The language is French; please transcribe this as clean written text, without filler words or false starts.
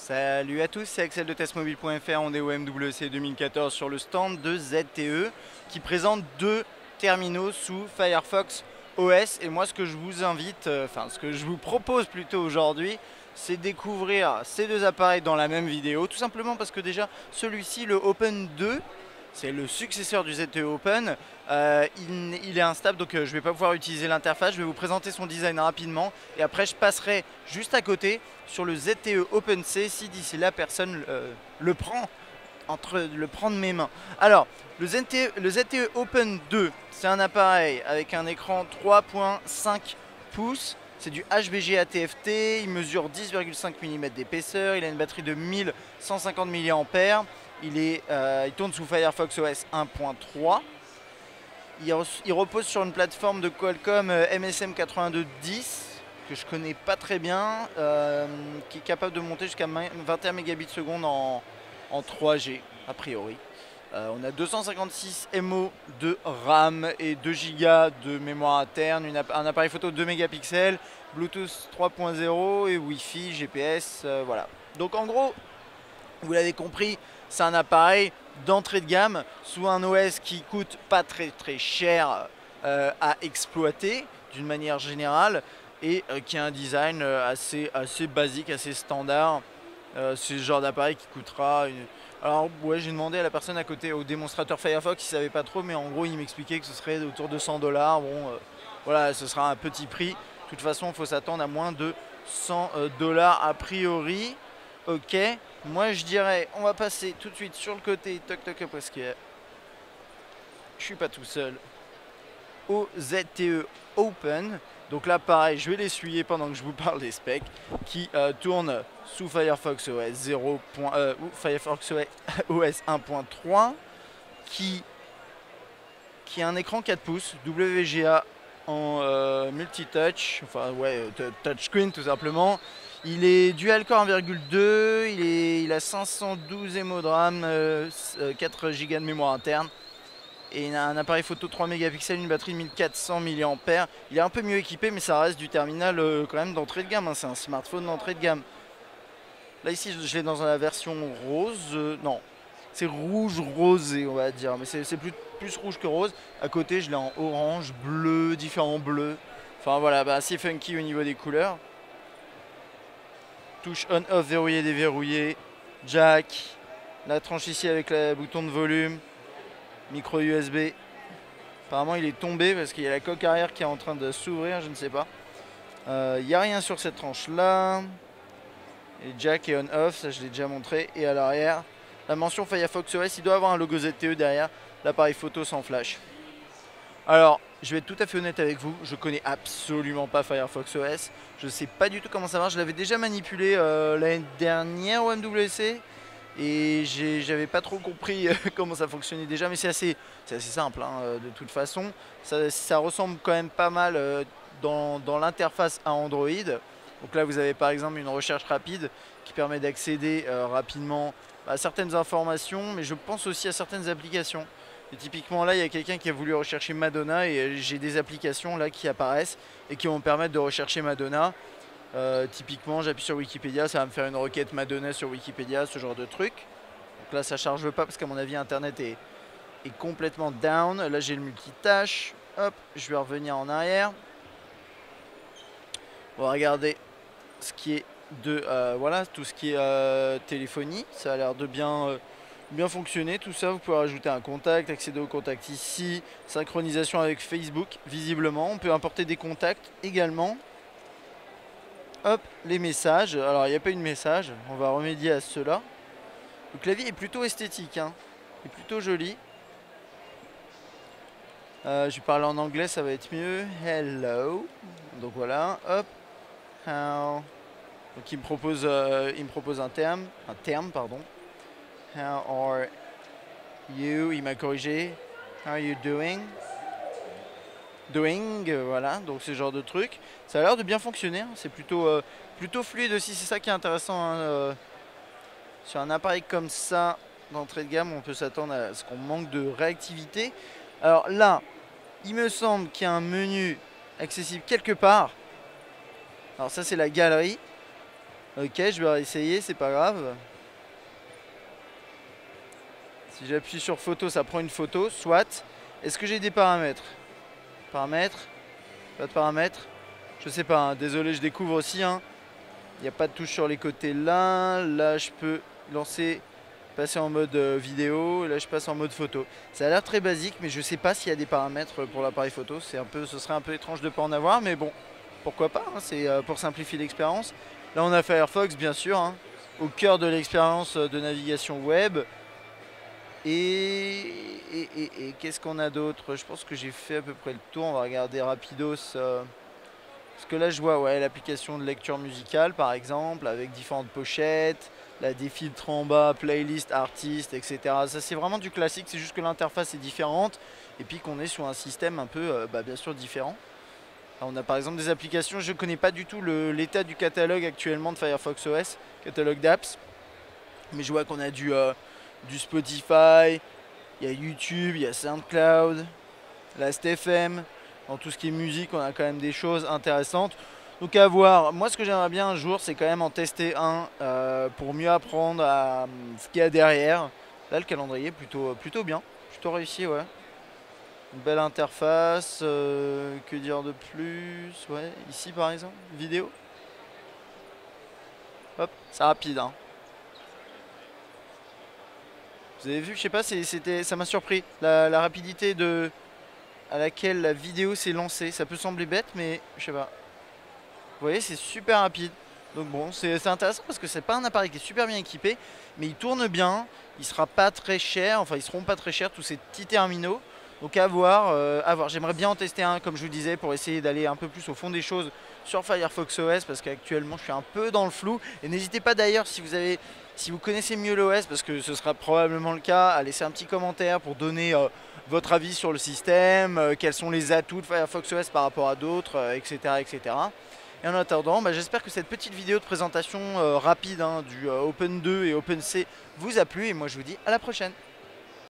Salut à tous, c'est Axel de testmobile.fr, on est au MWC 2014 sur le stand de ZTE qui présente deux terminaux sous Firefox OS. Et moi ce que je vous invite, ce que je vous propose plutôt aujourd'hui, c'est découvrir ces deux appareils dans la même vidéo. Tout simplement parce que déjà celui-ci, le Open 2, c'est le successeur du ZTE Open. Il est instable, donc je ne vais pas pouvoir utiliser l'interface. Je vais vous présenter son design rapidement et après je passerai juste à côté sur le ZTE Open C si d'ici là personne le prend de mes mains. Alors, le ZTE Open 2, c'est un appareil avec un écran 3.5 pouces. C'est du HBG ATFT, il mesure 10,5 mm d'épaisseur, il a une batterie de 1150 mAh. Il tourne sous Firefox OS 1.3. Il repose sur une plateforme de Qualcomm MSM 8210 que je connais pas très bien, qui est capable de monter jusqu'à 21 Mbps en 3G a priori. On a 256 MO de RAM et 2 Go de mémoire interne, un appareil photo 2 mégapixels, Bluetooth 3.0 et Wi-Fi, GPS, voilà. Donc en gros, vous l'avez compris, c'est un appareil d'entrée de gamme sous un OS qui coûte pas très cher à exploiter d'une manière générale et qui a un design assez basique, assez standard. C'est le genre d'appareil qui coûtera Alors ouais, j'ai demandé à la personne à côté, au démonstrateur Firefox, il savait pas trop, mais en gros il m'expliquait que ce serait autour de 100 $. Bon, voilà, ce sera un petit prix. De toute façon, il faut s'attendre à moins de 100 $ a priori. Ok, moi je dirais, on va passer tout de suite sur le côté, toc toc, parce que je suis pas tout seul, au ZTE Open. Donc là pareil, je vais l'essuyer pendant que je vous parle des specs, qui tourne sous Firefox OS 0. Ou Firefox OS 1.3, qui a un écran 4 pouces WGA en multitouch, enfin ouais, touchscreen tout simplement. Il est dual-core 1,2, il a 512 MO de RAM, 4 Go de mémoire interne. Et il a un appareil photo 3 mégapixels, une batterie de 1400 mAh. Il est un peu mieux équipé, mais ça reste du terminal quand même d'entrée de gamme, hein. C'est un smartphone d'entrée de gamme. Là ici je l'ai dans la version rose, non, c'est rouge rosé on va dire, mais c'est plus rouge que rose. À côté je l'ai en orange, bleu, différents bleus. Enfin voilà, assez funky au niveau des couleurs. Touche on-off, verrouillé, déverrouillé, jack, la tranche ici avec le bouton de volume, micro USB. Apparemment il est tombé parce qu'il y a la coque arrière qui est en train de s'ouvrir, je ne sais pas. Il n'y a rien sur cette tranche là. Et jack et on-off, ça je l'ai déjà montré. Et à l'arrière, la mention Firefox OS, il doit avoir un logo ZTE derrière, l'appareil photo sans flash. Alors, je vais être tout à fait honnête avec vous, je connais absolument pas Firefox OS. Je sais pas du tout comment ça marche, je l'avais déjà manipulé l'année dernière au MWC. Et j'avais pas trop compris comment ça fonctionnait déjà, mais c'est assez simple hein, de toute façon. Ça ressemble quand même pas mal dans l'interface à Android. Donc là vous avez par exemple une recherche rapide qui permet d'accéder rapidement à certaines informations, mais je pense aussi à certaines applications. Et typiquement là il y a quelqu'un qui a voulu rechercher Madonna et j'ai des applications là qui apparaissent et qui vont me permettre de rechercher Madonna. Typiquement j'appuie sur Wikipédia, ça va me faire une requête Madonna sur Wikipédia, ce genre de truc. Donc là ça charge pas parce qu'à mon avis internet est complètement down. Là j'ai le multitâche, hop, je vais revenir en arrière. On va regarder ce qui est de voilà, tout ce qui est téléphonie. Ça a l'air de bien fonctionner tout ça. Vous pouvez rajouter un contact, accéder au contact ici, synchronisation avec Facebook visiblement. On peut importer des contacts également. Hop, les messages. Alors il n'y a pas eu de message, on va remédier à cela. Le clavier est plutôt esthétique hein. Il est plutôt joli. Je vais parler en anglais, ça va être mieux. Hello. Donc voilà, hop. How. Donc il me propose un terme pardon. How are you? Il m'a corrigé. How are you doing? Voilà, donc ce genre de truc. Ça a l'air de bien fonctionner, hein. C'est plutôt fluide aussi, c'est ça qui est intéressant hein, sur un appareil comme ça, d'entrée de gamme, on peut s'attendre à ce qu'on manque de réactivité. Alors là, il me semble qu'il y a un menu accessible quelque part. Alors ça c'est la galerie. Ok, je vais réessayer, c'est pas grave. Si j'appuie sur photo, ça prend une photo, soit. Est-ce que j'ai des paramètres? Paramètres? Pas de paramètres? Je sais pas, hein. Désolé, je découvre aussi. Hein. Il n'y a pas de touche sur les côtés là. Là, je peux lancer, passer en mode vidéo. Et là, je passe en mode photo. Ça a l'air très basique, mais je sais pas s'il y a des paramètres pour l'appareil photo. Ce serait un peu étrange de ne pas en avoir, mais bon, pourquoi pas. Hein. C'est pour simplifier l'expérience. Là, on a Firefox, bien sûr, hein, au cœur de l'expérience de navigation web. Et qu'est-ce qu'on a d'autre? Je pense que j'ai fait à peu près le tour. On va regarder rapidos. Parce que là, je vois ouais, l'application de lecture musicale, par exemple, avec différentes pochettes, là, des filtres en bas, playlist, artistes, etc. Ça, c'est vraiment du classique. C'est juste que l'interface est différente. Et puis qu'on est sur un système un peu, bien sûr, différent. Là, on a par exemple des applications. Je ne connais pas du tout l'état du catalogue actuellement de Firefox OS, catalogue d'apps. Mais je vois qu'on a du Spotify, il y a YouTube, il y a SoundCloud, Last.fm. Dans tout ce qui est musique, on a quand même des choses intéressantes. Donc à voir. Moi, ce que j'aimerais bien un jour, c'est quand même en tester un pour mieux apprendre à ce qu'il y a derrière. Là, le calendrier, plutôt bien. Plutôt réussi, ouais. Une belle interface. Que dire de plus? Ouais, ici par exemple, vidéo. Hop, c'est rapide, hein. Vous avez vu, je sais pas, ça m'a surpris. La rapidité à laquelle la vidéo s'est lancée. Ça peut sembler bête, mais je sais pas. Vous voyez, c'est super rapide. Donc bon, c'est intéressant parce que c'est pas un appareil qui est super bien équipé, mais il tourne bien. Il sera pas très cher, enfin ils seront pas très chers tous ces petits terminaux. Donc à voir, à voir. J'aimerais bien en tester un, comme je vous disais, pour essayer d'aller un peu plus au fond des choses sur Firefox OS, parce qu'actuellement je suis un peu dans le flou. Et n'hésitez pas d'ailleurs si vous connaissez mieux l'OS, parce que ce sera probablement le cas, à laisser un petit commentaire pour donner votre avis sur le système, quels sont les atouts de Firefox OS par rapport à d'autres, etc., etc. Et en attendant, j'espère que cette petite vidéo de présentation rapide hein, du Open 2 et OpenC vous a plu. Et moi je vous dis à la prochaine.